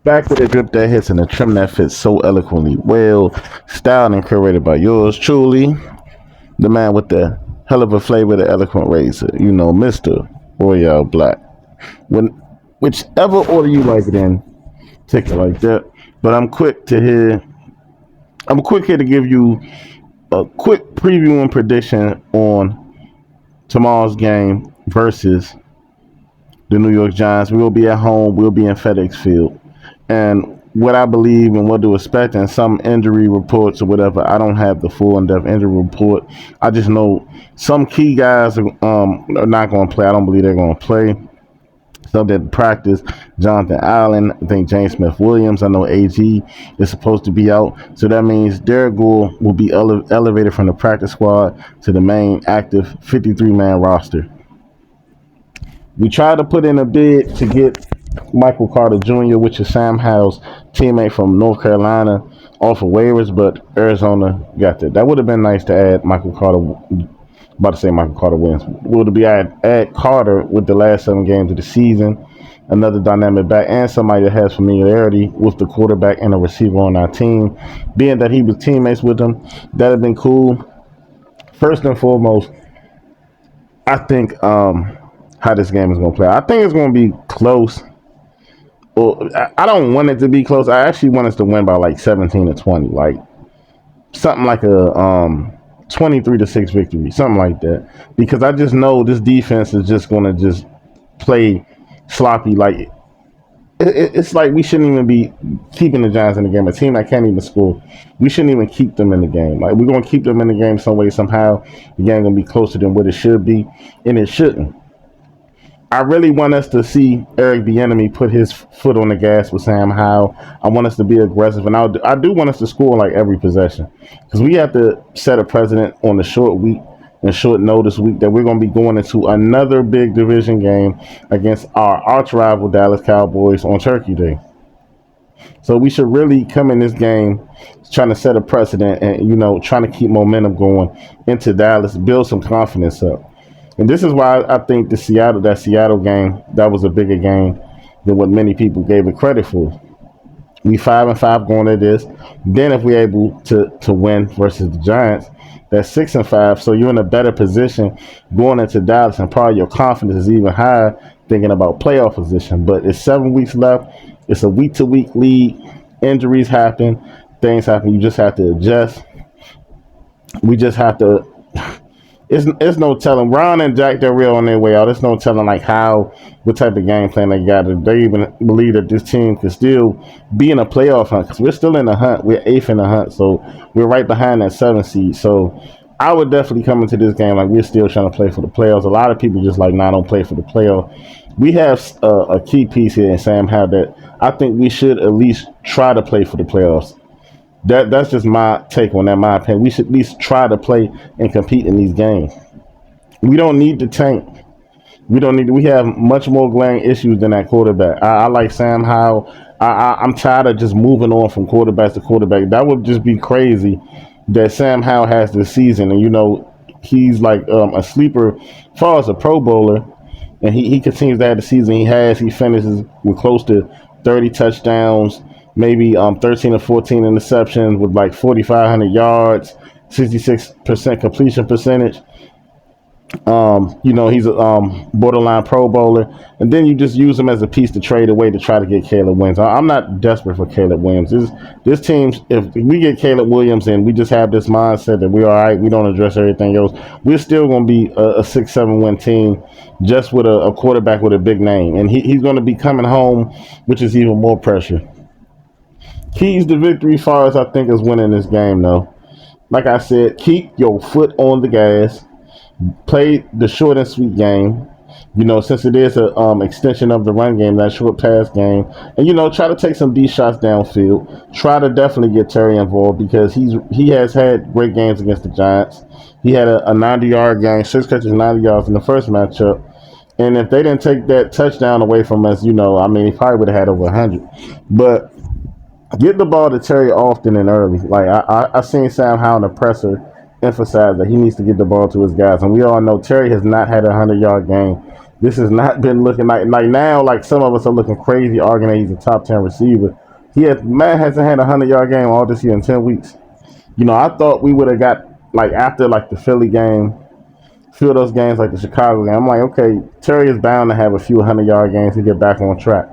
Back with a drip that hits and a trim that fits so eloquently well, styled and curated by yours truly, the man with the hell of a flavor, the eloquent razor, Mr. Royale Black. When whichever order you like it in, take it like that. But I'm quick here to give you a quick preview and prediction on tomorrow's game versus the New York Giants. We will be at home. We'll be in FedEx Field. And what I believe and what to expect and some injury reports or whatever, I don't have the full in-depth injury report. I just know some key guys are not going to play. I don't believe they're going to play. Some that practice, Jonathan Allen, I think James Smith Williams. I know AG is supposed to be out. So that means Derek Gore will be elevated from the practice squad to the main active 53-man roster. We tried to put in a bid to get Michael Carter Jr., which is Sam Howell's teammate from North Carolina, off of waivers, but Arizona got that. That would have been nice to add Michael Carter. About to say Michael Carter Williams. Would be add Carter with the last 7 games of the season, another dynamic back, and somebody that has familiarity with the quarterback and a receiver on our team. Being that he was teammates with them, that'd have been cool. First and foremost, I think how this game is going to play. I think it's going to be close. Well, I don't want it to be close. I actually want us to win by like 17-20, like something like a 23-6 victory, something like that. Because I just know this defense is just going to just play sloppy. Like it's like we shouldn't even be keeping the Giants in the game. A team that can't even score, we shouldn't even keep them in the game. Like we're going to keep them in the game some way, somehow. The game going to be closer than what it should be, and it shouldn't. I really want us to see Eric Bieniemy put his foot on the gas with Sam Howell. I want us to be aggressive, and I do want us to score like every possession because we have to set a precedent on the short week and short notice week that we're going to be going into another big division game against our arch rival Dallas Cowboys on Turkey Day. So we should really come in this game trying to set a precedent and trying to keep momentum going into Dallas, build some confidence up. And this is why I think that Seattle game, that was a bigger game than what many people gave it credit for. We 5-5 going to this. Then if we're able to win versus the Giants, that's 6-5. So you're in a better position going into Dallas, and probably your confidence is even higher thinking about playoff position. But it's 7 weeks left. It's a week-to-week league. Injuries happen. Things happen. You just have to adjust. We just have to. It's no telling. Ron and Jack, they're real on their way out. It's no telling like what type of game plan they got. They even believe that this team could still be in a playoff hunt because we're still in the hunt. We're eighth in the hunt, so we're right behind that 7 seed. So I would definitely come into this game like we're still trying to play for the playoffs. A lot of people just like, nah, don't play for the playoff. We have a key piece here in Sam Howell that I think we should at least try to play for the playoffs. That's just my take on that, my opinion. We should at least try to play and compete in these games. We don't need to tank. We have much more glaring issues than that quarterback. I like Sam Howell. I'm tired of just moving on from quarterback to quarterback. That would just be crazy that Sam Howell has this season. And, he's like a sleeper as far as a Pro Bowler. And he continues to have the season he has. He finishes with close to 30 touchdowns, maybe 13 or 14 interceptions with like 4,500 yards, 66% completion percentage. He's a borderline Pro Bowler, and then you just use him as a piece to trade away to try to get Caleb Williams. I'm not desperate for Caleb Williams. This team, if we get Caleb Williams and we just have this mindset that we're all right, we don't address everything else, we're still going to be a 6-7 win team just with a quarterback with a big name, and he's going to be coming home, which is even more pressure. Keys to victory, far as I think, is winning this game, though. Like I said, keep your foot on the gas. Play the short and sweet game, since it is a extension of the run game, that short pass game, and try to take some deep shots downfield. Try to definitely get Terry involved because he has had great games against the Giants. He had a 90-yard game, 6 catches, 90 yards in the first matchup, and if they didn't take that touchdown away from us, he probably would have had over 100. But get the ball to Terry often and early. Like I seen Sam Howell in the presser emphasize that he needs to get the ball to his guys. And we all know Terry has not had a 100-yard game This has not been looking like now. Like some of us are looking crazy, arguing that he's a top 10 receiver. Man hasn't had a 100-yard game all this year in 10 weeks. I thought we would have got like after like the Philly game, few of those games like the Chicago game. I'm like, okay, Terry is bound to have a few 100-yard games to get back on track.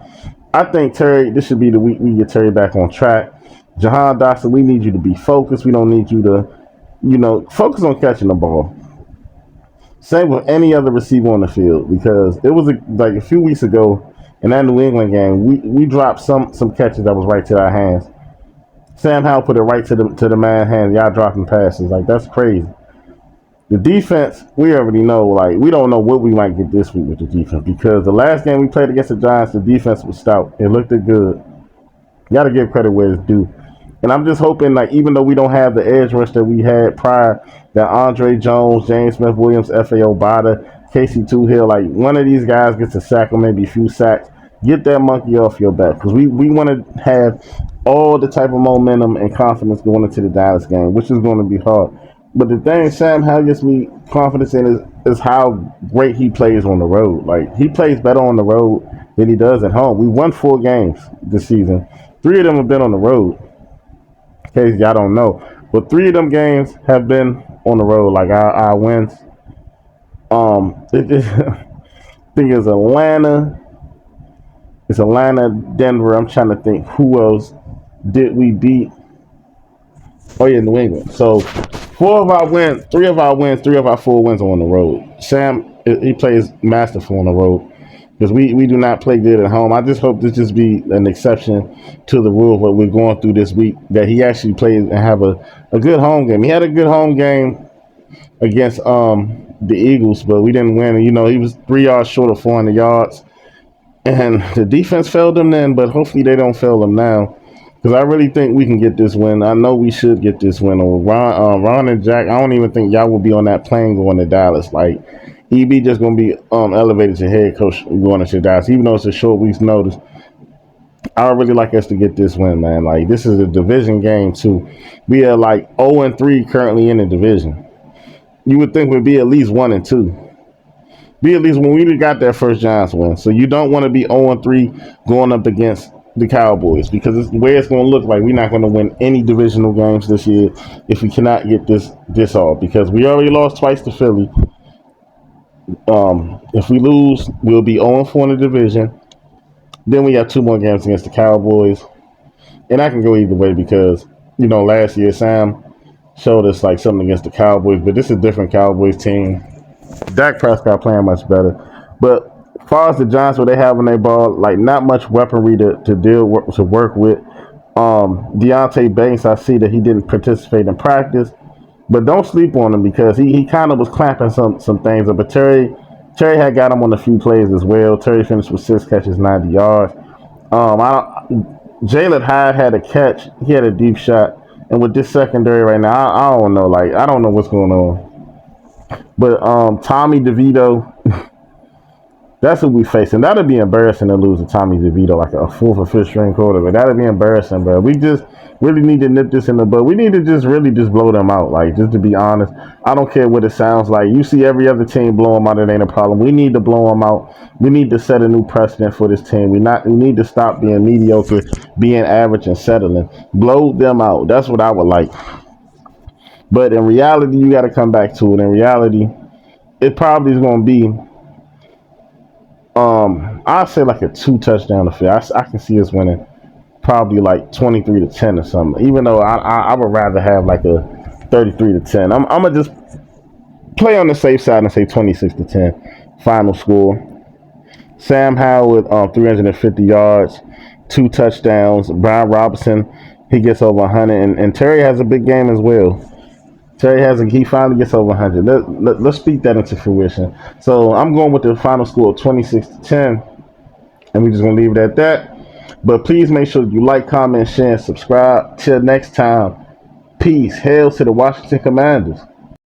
I think Terry, this should be the week we get Terry back on track. Jahan Dotson, we need you to be focused. We don't need you to, focus on catching the ball. Same with any other receiver on the field because it was like a few weeks ago in that New England game, we dropped some catches that was right to our hands. Sam Howell put it right to the man's hands. Y'all dropping passes. Like, that's crazy. The defense, we already know, like, we don't know what we might get this week with the defense because the last game we played against the Giants, the defense was stout. It looked good. You got to give credit where it's due. And I'm just hoping, like, even though we don't have the edge rush that we had prior, that Andre Jones, James Smith-Williams, F.A. Obata, Casey Toohill, like, one of these guys gets a sack or maybe a few sacks. Get that monkey off your back because we want to have all the type of momentum and confidence going into the Dallas game, which is going to be hard. But the thing Sam Howell gets me confidence in is how great he plays on the road. Like, he plays better on the road than he does at home. We won 4 games this season. 3 of them have been on the road. In case y'all don't know. But 3 of them games have been on the road. Like, our wins. I think it's Atlanta. It's Atlanta, Denver. I'm trying to think who else did we beat. Oh yeah, New England. So 4 of our wins, 3 of our wins, 3 of our 4 wins are on the road. Sam, he plays masterful on the road because we do not play good at home. I just hope this just be an exception to the rule of what we're going through this week, that he actually plays and have a good home game. He had a good home game against the Eagles, but we didn't win. He was 3 yards short of 400 yards. And the defense failed them then, but hopefully they don't fail them now. Because I really think we can get this win. I know we should get this win. Ron and Jack, I don't even think y'all will be on that plane going to Dallas. Like, EB just going to be elevated to head coach going to Dallas, even though it's a short week's notice. I would really like us to get this win, man. Like, this is a division game, too. We are like 0-3 currently in the division. You would think we'd be at least 1-2. Be at least when we got that first Giants win. So you don't want to be 0-3 going up against the Cowboys because it's the way it's going to look like. We're not going to win any divisional games this year if we cannot get this off because we already lost twice to Philly. If we lose, we'll be 0-4 in the division. Then we have 2 more games against the Cowboys. And I can go either way because, last year Sam showed us like something against the Cowboys, but this is a different Cowboys team. Dak Prescott playing much better. But as far as the Giants, what they have on their ball, like not much weaponry to work with. Deontay Banks, I see that he didn't participate in practice, but don't sleep on him because he kind of was clamping some things up. But Terry had got him on a few plays as well. Terry finished with 6 catches, 90 yards. Jalen Hyde had a catch. He had a deep shot. And with this secondary right now, I don't know. Like, I don't know what's going on. But Tommy DeVito, that's what we facing. That'd be embarrassing to lose to Tommy DeVito, like a 4th or 5th string quarterback. That'd be embarrassing, bro. We just really need to nip this in the bud. We need to just blow them out. Like, just to be honest, I don't care what it sounds like. You see every other team blow them out, it ain't a problem. We need to blow them out. We need to set a new precedent for this team. We need to stop being mediocre, being average, and settling. Blow them out. That's what I would like. But in reality, you got to come back to it. In reality, it probably is going to be, I'd say like a 2 touchdown affair. I can see us winning probably like 23-10 or something. Even though I would rather have like a 33-10. I'm gonna just play on the safe side and say 26-10 final score. Sam Howell with 350 yards, 2 touchdowns. Brian Robinson, he gets over 100, and Terry has a big game as well. He finally gets over 100. Let's speak that into fruition. So I'm going with the final score of 26-10, and we're just gonna leave it at that. But please make sure you like, comment, share, and subscribe. Till next time, peace. Hail to the Washington Commanders.